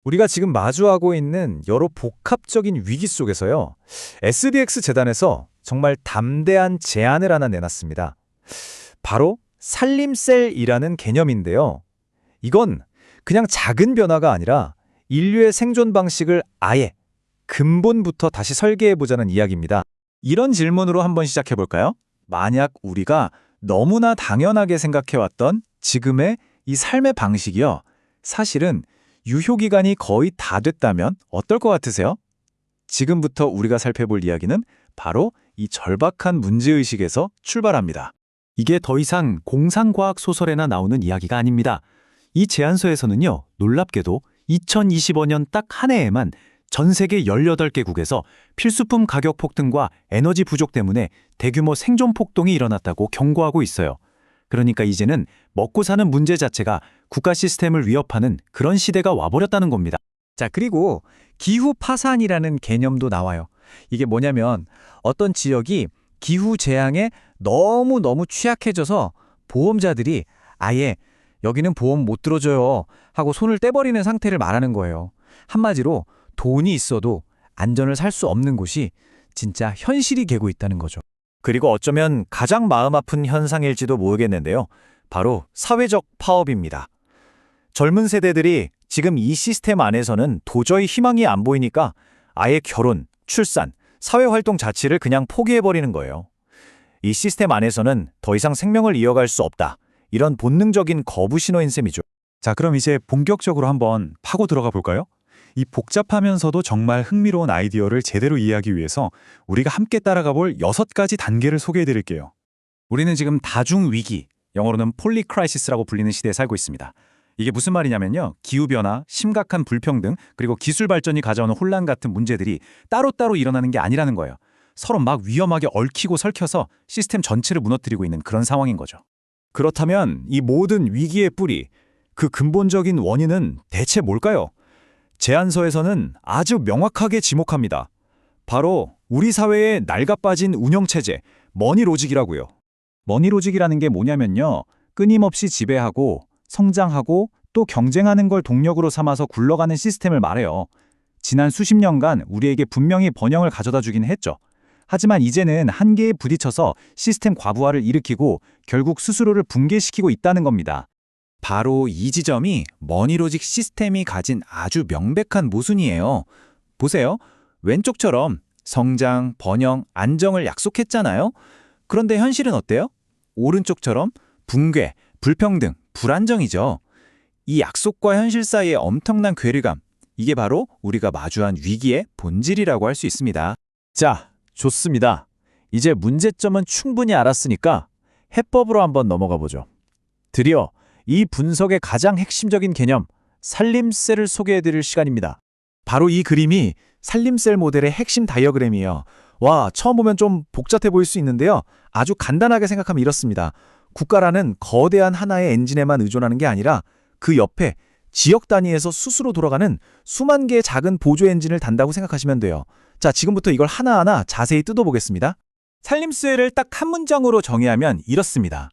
우리가 지금 마주하고 있는 여러 복합적인 위기 속에서요, SDX 재단에서 정말 담대한 제안을 하나 내놨습니다. 바로 살림셀이라는 개념인데요. 이건 그냥 작은 변화가 아니라 인류의 생존 방식을 아예 근본부터 다시 설계해보자는 이야기입니다. 이런 질문으로 한번 시작해볼까요? 만약 우리가 너무나 당연하게 생각해왔던 지금의 이 삶의 방식이요, 사실은 유효기간이 거의 다 됐다면 어떨 것 같으세요? 지금부터 우리가 살펴볼 이야기는 바로 이 절박한 문제의식에서 출발합니다. 이게 더 이상 공상과학 소설에나 나오는 이야기가 아닙니다. 이 제안서에서는요, 놀랍게도 2025년 딱 한 해에만 전 세계 18개국에서 필수품 가격 폭등과 에너지 부족 때문에 대규모 생존 폭동이 일어났다고 경고하고 있어요. 그러니까 이제는 먹고 사는 문제 자체가 국가 시스템을 위협하는 그런 시대가 와버렸다는 겁니다. 자, 그리고 기후 파산이라는 개념도 나와요. 이게 뭐냐면 어떤 지역이 기후 재앙에 너무 취약해져서 보험자들이 아예 여기는 보험 못 들어줘요 하고 손을 떼버리는 상태를 말하는 거예요. 한마디로 돈이 있어도 안전을 살 수 없는 곳이 진짜 현실이 되고 있다는 거죠. 그리고 어쩌면 가장 마음 아픈 현상일지도 모르겠는데요. 바로 사회적 파업입니다. 젊은 세대들이 지금 이 시스템 안에서는 도저히 희망이 안 보이니까 아예 결혼, 출산, 사회활동 자체를 그냥 포기해버리는 거예요. 이 시스템 안에서는 더 이상 생명을 이어갈 수 없다. 이런 본능적인 거부 신호인 셈이죠. 자, 그럼 이제 본격적으로 한번 파고 들어가 볼까요? 이 복잡하면서도 정말 흥미로운 아이디어를 제대로 이해하기 위해서 우리가 함께 따라가 볼 6가지 단계를 소개해 드릴게요. 우리는 지금 다중위기, 영어로는 폴리크라이시스라고 불리는 시대에 살고 있습니다. 이게 무슨 말이냐면요, 기후변화, 심각한 불평등, 그리고 기술 발전이 가져오는 혼란 같은 문제들이 따로따로 일어나는 게 아니라는 거예요. 서로 막 위험하게 얽히고 설켜서 시스템 전체를 무너뜨리고 있는 그런 상황인 거죠. 그렇다면 이 모든 위기의 뿌리, 그 근본적인 원인은 대체 뭘까요? 제안서에서는 아주 명확하게 지목합니다. 바로 우리 사회의 낡아빠진 운영체제, 머니로직이라고요. 머니로직이라는 게 뭐냐면요, 끊임없이 지배하고 성장하고 또 경쟁하는 걸 동력으로 삼아서 굴러가는 시스템을 말해요. 지난 수십 년간 우리에게 분명히 번영을 가져다 주긴 했죠. 하지만 이제는 한계에 부딪혀서 시스템 과부하를 일으키고 결국 스스로를 붕괴시키고 있다는 겁니다. 바로 이 지점이 머니로직 시스템이 가진 아주 명백한 모순이에요. 보세요. 왼쪽처럼 성장, 번영, 안정을 약속했잖아요. 그런데 현실은 어때요? 오른쪽처럼 붕괴, 불평등, 불안정이죠. 이 약속과 현실 사이의 엄청난 괴리감, 이게 바로 우리가 마주한 위기의 본질이라고 할 수 있습니다. 자, 좋습니다. 이제 문제점은 충분히 알았으니까 해법으로 한번 넘어가 보죠. 드디어 이 분석의 가장 핵심적인 개념, 살림셀을 소개해드릴 시간입니다. 바로 이 그림이 살림셀 모델의 핵심 다이어그램이에요. 와, 처음 보면 좀 복잡해 보일 수 있는데요. 아주 간단하게 생각하면 이렇습니다. 국가라는 거대한 하나의 엔진에만 의존하는 게 아니라 그 옆에 지역 단위에서 스스로 돌아가는 수만 개의 작은 보조 엔진을 단다고 생각하시면 돼요. 자, 지금부터 이걸 하나하나 자세히 뜯어보겠습니다. 살림셀을 딱 한 문장으로 정의하면 이렇습니다.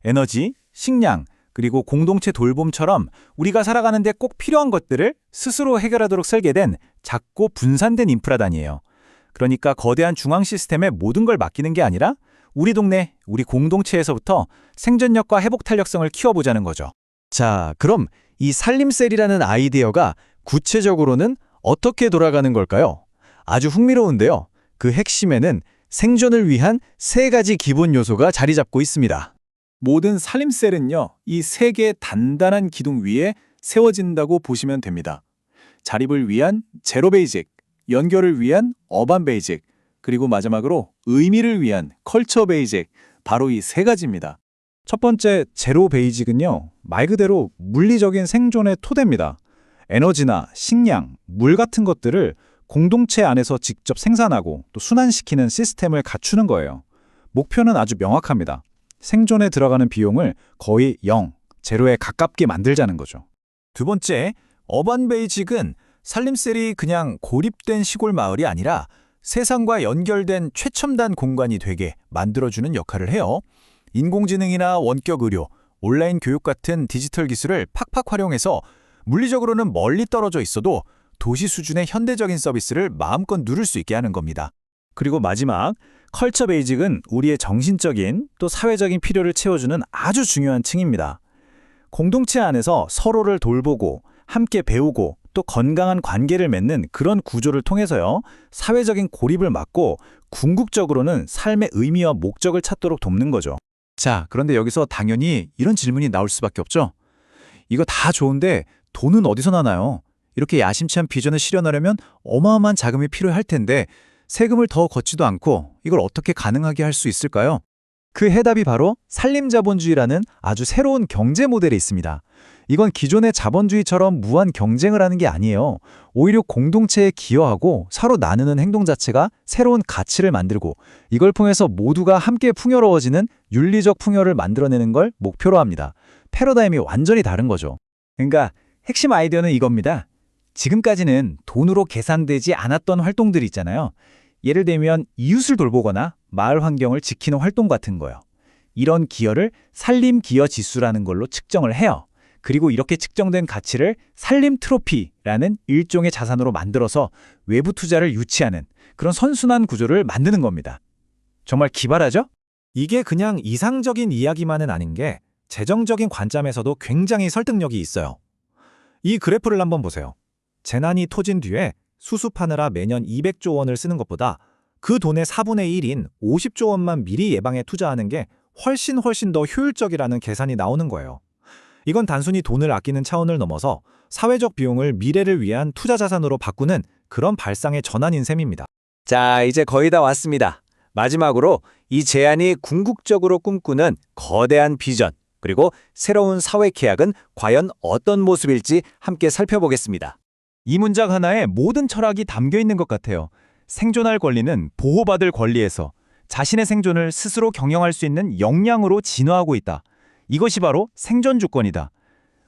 에너지, 식량, 그리고 공동체 돌봄처럼 우리가 살아가는데 꼭 필요한 것들을 스스로 해결하도록 설계된 작고 분산된 인프라 단위예요. 그러니까 거대한 중앙 시스템에 모든 걸 맡기는 게 아니라 우리 동네, 우리 공동체에서부터 생존력과 회복 탄력성을 키워보자는 거죠. 자, 그럼 이 살림셀이라는 아이디어가 구체적으로는 어떻게 돌아가는 걸까요? 아주 흥미로운데요. 그 핵심에는 생존을 위한 3가지 기본 요소가 자리 잡고 있습니다. 모든 살림셀은요, 이 3개의 단단한 기둥 위에 세워진다고 보시면 됩니다. 자립을 위한 제로 베이직, 연결을 위한 어반 베이직, 그리고 마지막으로 의미를 위한 컬처 베이직, 바로 이 3가지입니다. 첫 번째 제로 베이직은요, 말 그대로 물리적인 생존의 토대입니다. 에너지나 식량, 물 같은 것들을 공동체 안에서 직접 생산하고 또 순환시키는 시스템을 갖추는 거예요. 목표는 아주 명확합니다. 생존에 들어가는 비용을 거의 0, 제로에 가깝게 만들자는 거죠. 두 번째, 어반 베이직은 살림셀이 그냥 고립된 시골 마을이 아니라 세상과 연결된 최첨단 공간이 되게 만들어주는 역할을 해요. 인공지능이나 원격 의료, 온라인 교육 같은 디지털 기술을 팍팍 활용해서 물리적으로는 멀리 떨어져 있어도 도시 수준의 현대적인 서비스를 마음껏 누릴 수 있게 하는 겁니다. 그리고 마지막, 컬처 베이직은 우리의 정신적인 또 사회적인 필요를 채워주는 아주 중요한 층입니다. 공동체 안에서 서로를 돌보고 함께 배우고 또 건강한 관계를 맺는 그런 구조를 통해서요, 사회적인 고립을 막고 궁극적으로는 삶의 의미와 목적을 찾도록 돕는 거죠. 자, 그런데 여기서 당연히 이런 질문이 나올 수밖에 없죠. 이거 다 좋은데 돈은 어디서 나나요? 이렇게 야심찬 비전을 실현하려면 어마어마한 자금이 필요할 텐데 세금을 더 걷지도 않고 이걸 어떻게 가능하게 할 수 있을까요? 그 해답이 바로 산림자본주의라는 아주 새로운 경제 모델이 있습니다. 이건 기존의 자본주의처럼 무한 경쟁을 하는 게 아니에요. 오히려 공동체에 기여하고 서로 나누는 행동 자체가 새로운 가치를 만들고 이걸 통해서 모두가 함께 풍요로워지는 윤리적 풍요를 만들어내는 걸 목표로 합니다. 패러다임이 완전히 다른 거죠. 그러니까 핵심 아이디어는 이겁니다. 지금까지는 돈으로 계산되지 않았던 활동들이 있잖아요. 예를 들면 이웃을 돌보거나 마을 환경을 지키는 활동 같은 거요. 이런 기여를 산림기여지수라는 걸로 측정을 해요. 그리고 이렇게 측정된 가치를 산림트로피라는 일종의 자산으로 만들어서 외부 투자를 유치하는 그런 선순환 구조를 만드는 겁니다. 정말 기발하죠? 이게 그냥 이상적인 이야기만은 아닌 게 재정적인 관점에서도 굉장히 설득력이 있어요. 이 그래프를 한번 보세요. 재난이 터진 뒤에 수습하느라 매년 200조 원을 쓰는 것보다 그 돈의 4분의 1인 50조 원만 미리 예방에 투자하는 게 훨씬 더 효율적이라는 계산이 나오는 거예요. 이건 단순히 돈을 아끼는 차원을 넘어서 사회적 비용을 미래를 위한 투자 자산으로 바꾸는 그런 발상의 전환인 셈입니다. 자, 이제 거의 다 왔습니다. 마지막으로 이 제안이 궁극적으로 꿈꾸는 거대한 비전, 그리고 새로운 사회 계약은 과연 어떤 모습일지 함께 살펴보겠습니다. 이 문장 하나에 모든 철학이 담겨 있는 것 같아요. 생존할 권리는 보호받을 권리에서 자신의 생존을 스스로 경영할 수 있는 역량으로 진화하고 있다. 이것이 바로 생존 주권이다.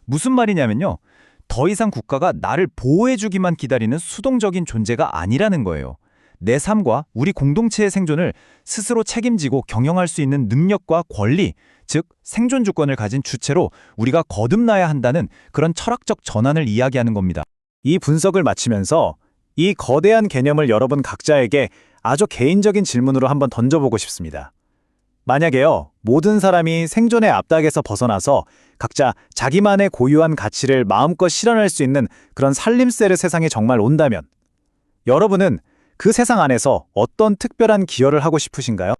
무슨 말이냐면요. 더 이상 국가가 나를 보호해주기만 기다리는 수동적인 존재가 아니라는 거예요. 내 삶과 우리 공동체의 생존을 스스로 책임지고 경영할 수 있는 능력과 권리, 즉 생존 주권을 가진 주체로 우리가 거듭나야 한다는 그런 철학적 전환을 이야기하는 겁니다. 이 분석을 마치면서 이 거대한 개념을 여러분 각자에게 아주 개인적인 질문으로 한번 던져보고 싶습니다. 만약에요, 모든 사람이 생존의 압박에서 벗어나서 각자 자기만의 고유한 가치를 마음껏 실현할 수 있는 그런 살림세르 세상이 정말 온다면 여러분은 그 세상 안에서 어떤 특별한 기여를 하고 싶으신가요?